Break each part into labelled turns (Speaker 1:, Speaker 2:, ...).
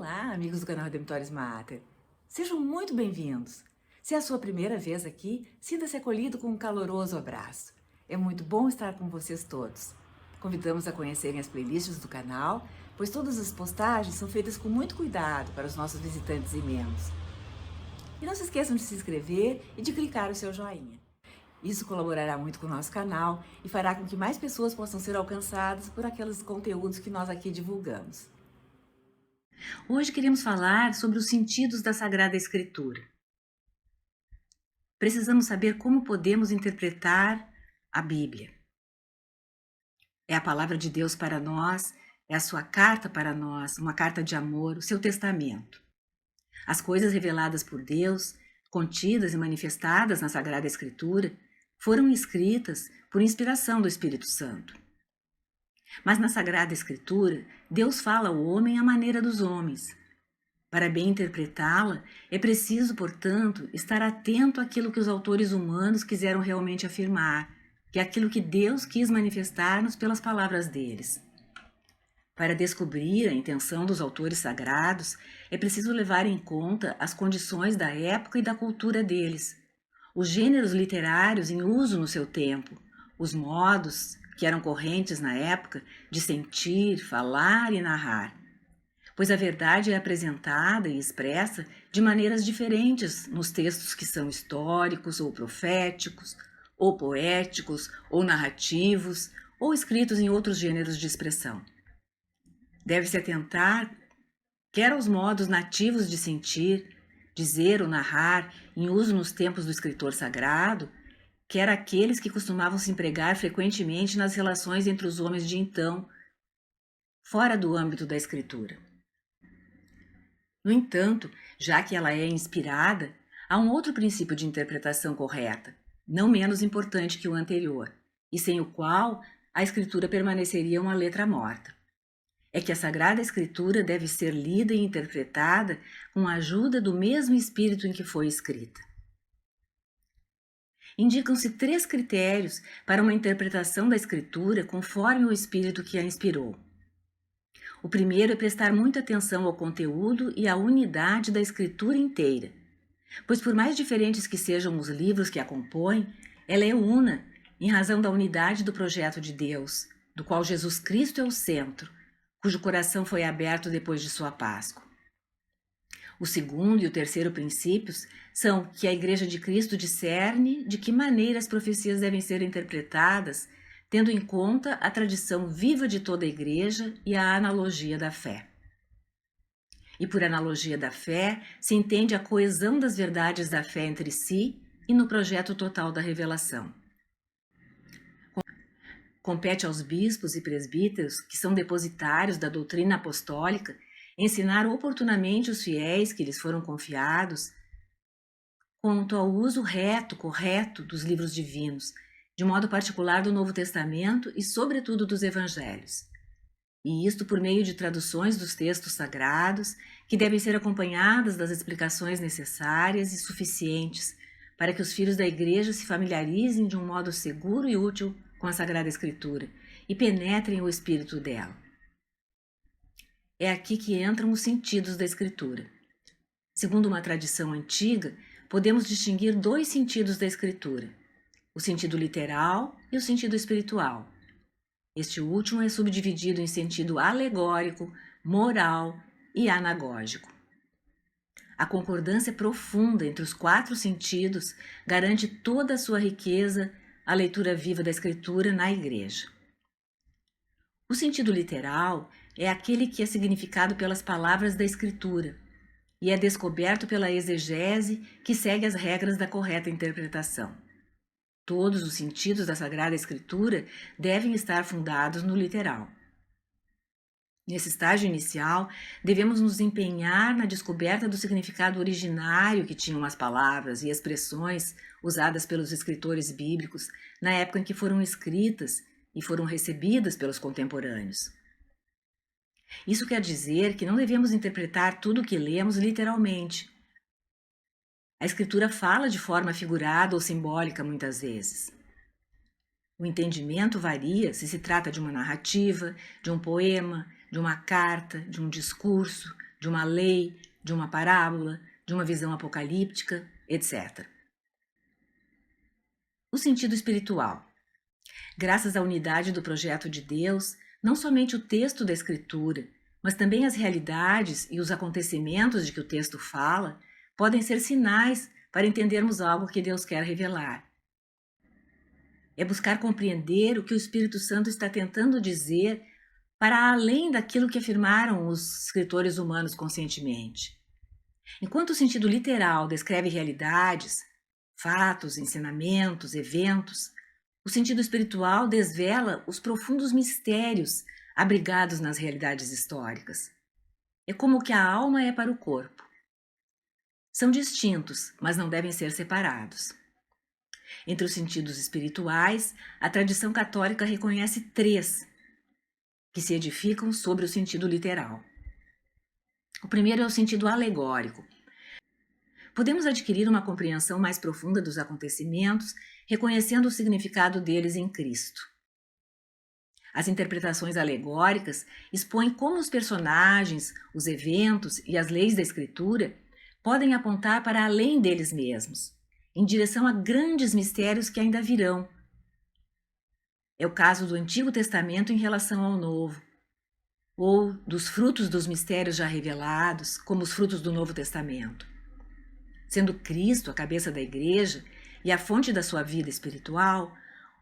Speaker 1: Olá, amigos do canal Redemptoris Mater. Sejam muito bem-vindos. Se é a sua primeira vez aqui, sinta-se acolhido com um caloroso abraço. É muito bom estar com vocês todos. Convidamos a conhecerem as playlists do canal, pois todas as postagens são feitas com muito cuidado para os nossos visitantes e membros. E não se esqueçam de se inscrever e de clicar o seu joinha. Isso colaborará muito com o nosso canal e fará com que mais pessoas possam ser alcançadas por aqueles conteúdos que nós aqui divulgamos. Hoje queremos falar sobre os sentidos da Sagrada Escritura. Precisamos saber como podemos interpretar a Bíblia. É a palavra de Deus para nós, é a sua carta para nós, uma carta de amor, o seu testamento. As coisas reveladas por Deus, contidas e manifestadas na Sagrada Escritura, foram escritas por inspiração do Espírito Santo. Mas na Sagrada Escritura, Deus fala ao homem à maneira dos homens. Para bem interpretá-la, é preciso, portanto, estar atento àquilo que os autores humanos quiseram realmente afirmar, que é aquilo que Deus quis manifestar-nos pelas palavras deles. Para descobrir a intenção dos autores sagrados, é preciso levar em conta as condições da época e da cultura deles, os gêneros literários em uso no seu tempo, os modos que eram correntes na época de sentir, falar e narrar. Pois a verdade é apresentada e expressa de maneiras diferentes nos textos que são históricos ou proféticos, ou poéticos, ou narrativos, ou escritos em outros gêneros de expressão. Deve-se atentar quer aos modos nativos de sentir, dizer ou narrar em uso nos tempos do escritor sagrado, quer aqueles que costumavam se empregar frequentemente nas relações entre os homens de então, fora do âmbito da escritura. No entanto, já que ela é inspirada, há um outro princípio de interpretação correta, não menos importante que o anterior, e sem o qual a escritura permaneceria uma letra morta. É que a Sagrada Escritura deve ser lida e interpretada com a ajuda do mesmo espírito em que foi escrita. Indicam-se 3 critérios para uma interpretação da Escritura conforme o Espírito que a inspirou. O primeiro é prestar muita atenção ao conteúdo e à unidade da Escritura inteira, pois por mais diferentes que sejam os livros que a compõem, ela é una em razão da unidade do projeto de Deus, do qual Jesus Cristo é o centro, cujo coração foi aberto depois de sua Páscoa. O segundo e o terceiro princípios são que a Igreja de Cristo discerne de que maneira as profecias devem ser interpretadas, tendo em conta a tradição viva de toda a Igreja e a analogia da fé. E por analogia da fé, se entende a coesão das verdades da fé entre si e no projeto total da revelação. Compete aos bispos e presbíteros, que são depositários da doutrina apostólica, ensinar oportunamente os fiéis que lhes foram confiados quanto ao uso correto dos livros divinos, de modo particular do Novo Testamento e, sobretudo, dos Evangelhos. E isto por meio de traduções dos textos sagrados, que devem ser acompanhadas das explicações necessárias e suficientes para que os filhos da Igreja se familiarizem de um modo seguro e útil com a Sagrada Escritura e penetrem o espírito dela. É aqui que entram os sentidos da Escritura. Segundo uma tradição antiga, podemos distinguir 2 sentidos da Escritura, o sentido literal e o sentido espiritual. Este último é subdividido em sentido alegórico, moral e anagógico. A concordância profunda entre os 4 sentidos garante toda a sua riqueza à leitura viva da Escritura na Igreja. O sentido literal é aquele que é significado pelas palavras da Escritura e é descoberto pela exegese que segue as regras da correta interpretação. Todos os sentidos da Sagrada Escritura devem estar fundados no literal. Nesse estágio inicial, devemos nos empenhar na descoberta do significado originário que tinham as palavras e expressões usadas pelos escritores bíblicos na época em que foram escritas e foram recebidas pelos contemporâneos. Isso quer dizer que não devemos interpretar tudo o que lemos literalmente. A Escritura fala de forma figurada ou simbólica muitas vezes. O entendimento varia se se trata de uma narrativa, de um poema, de uma carta, de um discurso, de uma lei, de uma parábola, de uma visão apocalíptica, etc. O sentido espiritual. Graças à unidade do projeto de Deus, não somente o texto da Escritura, mas também as realidades e os acontecimentos de que o texto fala podem ser sinais para entendermos algo que Deus quer revelar. É buscar compreender o que o Espírito Santo está tentando dizer para além daquilo que afirmaram os escritores humanos conscientemente. Enquanto o sentido literal descreve realidades, fatos, ensinamentos, eventos, o sentido espiritual desvela os profundos mistérios abrigados nas realidades históricas. É como o que a alma é para o corpo. São distintos, mas não devem ser separados. Entre os sentidos espirituais, a tradição católica reconhece 3, que se edificam sobre o sentido literal. O primeiro é o sentido alegórico. Podemos adquirir uma compreensão mais profunda dos acontecimentos, reconhecendo o significado deles em Cristo. As interpretações alegóricas expõem como os personagens, os eventos e as leis da Escritura podem apontar para além deles mesmos, em direção a grandes mistérios que ainda virão. É o caso do Antigo Testamento em relação ao Novo, ou dos frutos dos mistérios já revelados, como os frutos do Novo Testamento. Sendo Cristo a cabeça da Igreja e a fonte da sua vida espiritual,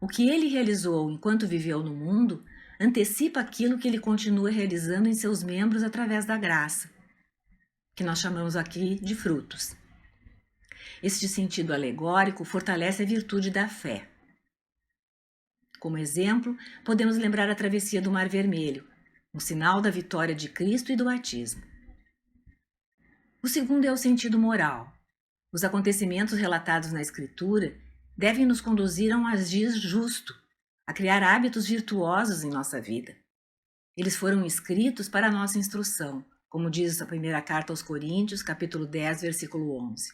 Speaker 1: o que ele realizou enquanto viveu no mundo antecipa aquilo que ele continua realizando em seus membros através da graça, que nós chamamos aqui de frutos. Este sentido alegórico fortalece a virtude da fé. Como exemplo, podemos lembrar a travessia do Mar Vermelho, um sinal da vitória de Cristo e do batismo. O segundo é o sentido moral. Os acontecimentos relatados na Escritura devem nos conduzir a um agir justo, a criar hábitos virtuosos em nossa vida. Eles foram escritos para a nossa instrução, como diz a primeira carta aos Coríntios, capítulo 10, versículo 11.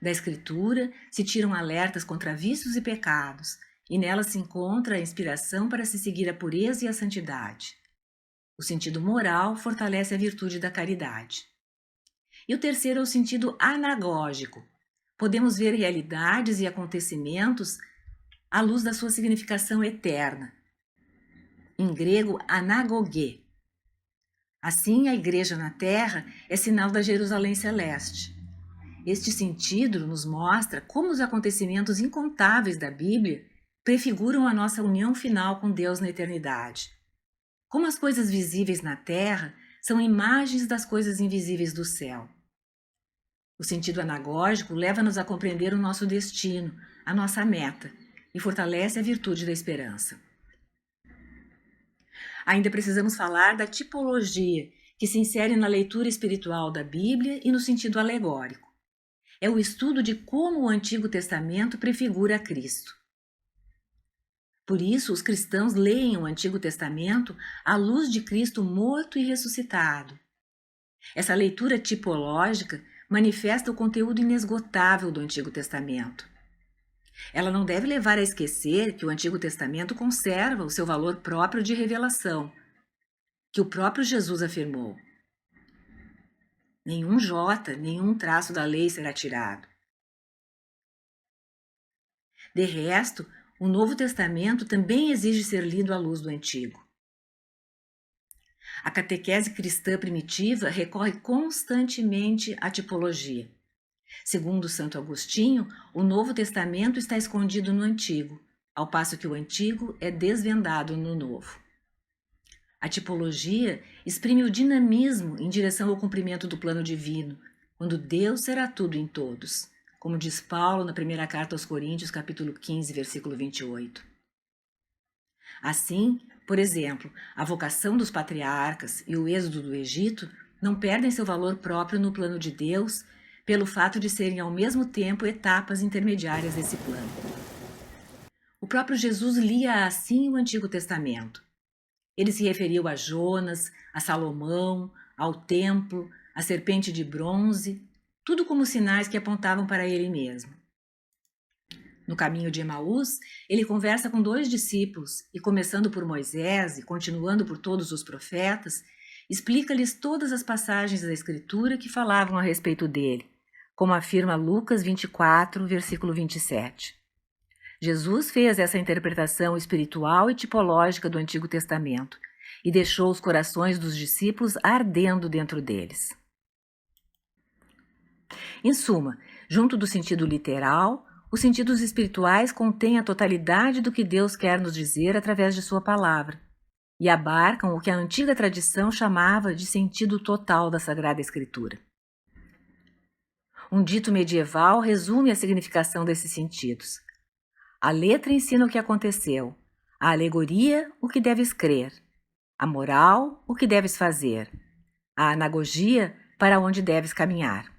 Speaker 1: Da Escritura se tiram alertas contra vícios e pecados, e nela se encontra a inspiração para se seguir a pureza e a santidade. O sentido moral fortalece a virtude da caridade. E o terceiro é o sentido anagógico. Podemos ver realidades e acontecimentos à luz da sua significação eterna. Em grego, anagogê. Assim, a Igreja na Terra é sinal da Jerusalém Celeste. Este sentido nos mostra como os acontecimentos incontáveis da Bíblia prefiguram a nossa união final com Deus na eternidade. Como as coisas visíveis na Terra são imagens das coisas invisíveis do céu. O sentido anagógico leva-nos a compreender o nosso destino, a nossa meta, e fortalece a virtude da esperança. Ainda precisamos falar da tipologia, que se insere na leitura espiritual da Bíblia e no sentido alegórico. É o estudo de como o Antigo Testamento prefigura Cristo. Por isso, os cristãos leem o Antigo Testamento à luz de Cristo morto e ressuscitado. Essa leitura tipológica manifesta o conteúdo inesgotável do Antigo Testamento. Ela não deve levar a esquecer que o Antigo Testamento conserva o seu valor próprio de revelação, que o próprio Jesus afirmou. Nenhum jota, nenhum traço da lei será tirado. De resto, o Novo Testamento também exige ser lido à luz do Antigo. A catequese cristã primitiva recorre constantemente à tipologia. Segundo Santo Agostinho, o Novo Testamento está escondido no Antigo, ao passo que o Antigo é desvendado no Novo. A tipologia exprime o dinamismo em direção ao cumprimento do plano divino, quando Deus será tudo em todos, como diz Paulo na primeira carta aos Coríntios, capítulo 15, versículo 28. Assim, por exemplo, a vocação dos patriarcas e o êxodo do Egito não perdem seu valor próprio no plano de Deus pelo fato de serem ao mesmo tempo etapas intermediárias desse plano. O próprio Jesus lia assim o Antigo Testamento. Ele se referiu a Jonas, a Salomão, ao templo, à serpente de bronze, tudo como sinais que apontavam para ele mesmo. No caminho de Emaús, ele conversa com 2 discípulos e, começando por Moisés e continuando por todos os profetas, explica-lhes todas as passagens da Escritura que falavam a respeito dele, como afirma Lucas 24, versículo 27. Jesus fez essa interpretação espiritual e tipológica do Antigo Testamento e deixou os corações dos discípulos ardendo dentro deles. Em suma, junto do sentido literal, os sentidos espirituais contêm a totalidade do que Deus quer nos dizer através de sua palavra e abarcam o que a antiga tradição chamava de sentido total da Sagrada Escritura. Um dito medieval resume a significação desses sentidos. A letra ensina o que aconteceu, a alegoria o que deves crer, a moral o que deves fazer, a anagogia para onde deves caminhar.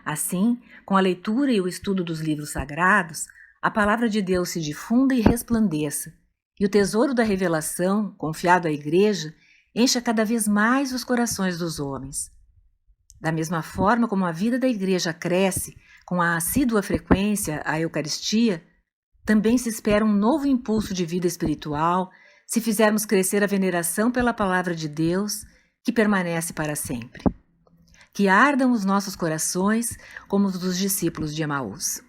Speaker 1: Assim, com a leitura e o estudo dos livros sagrados, a palavra de Deus se difunda e resplandeça, e o tesouro da revelação, confiado à Igreja, encha cada vez mais os corações dos homens. Da mesma forma como a vida da Igreja cresce com a assídua frequência à Eucaristia, também se espera um novo impulso de vida espiritual se fizermos crescer a veneração pela palavra de Deus, que permanece para sempre. Que ardam os nossos corações como os dos discípulos de Emaús.